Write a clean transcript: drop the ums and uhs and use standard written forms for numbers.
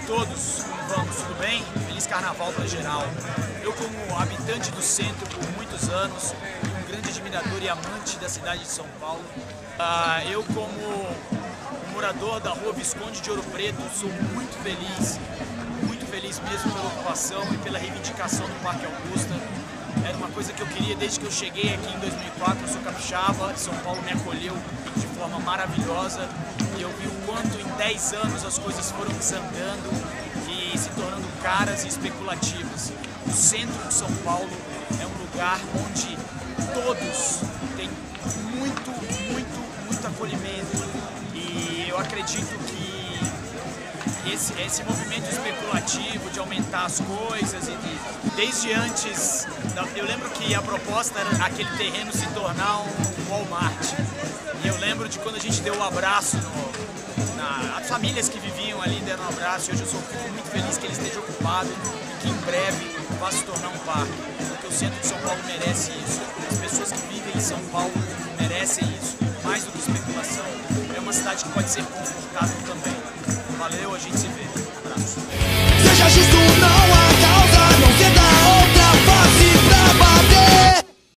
todos, como vamos? Tudo bem? Feliz Carnaval para geral. Eu, como habitante do centro por muitos anos, um grande admirador e amante da cidade de São Paulo, eu, como morador da rua Visconde de Ouro Preto, sou muito feliz mesmo pela ocupação e pela reivindicação do Parque Augusta. Era uma coisa que eu queria desde que eu cheguei aqui em 2004, eu sou capixaba, São Paulo me acolheu de forma maravilhosa e eu vi o quanto em 10 anos as coisas foram desandando e se tornando caras e especulativas. O centro de São Paulo é um lugar onde todos têm muito acolhimento e eu acredito que esse movimento especulativo de aumentar as coisas e desde antes, eu lembro que a proposta era aquele terreno se tornar um Walmart. E eu lembro de quando a gente deu o abraço, as famílias que viviam ali deram um abraço e hoje eu fico muito feliz que ele esteja ocupado e que em breve vá se tornar um parque. Porque o centro de São Paulo merece isso, as pessoas que vivem em São Paulo merecem isso, mais do que especulação. É uma cidade que pode ser confortável também. Valeu, a gente se vê.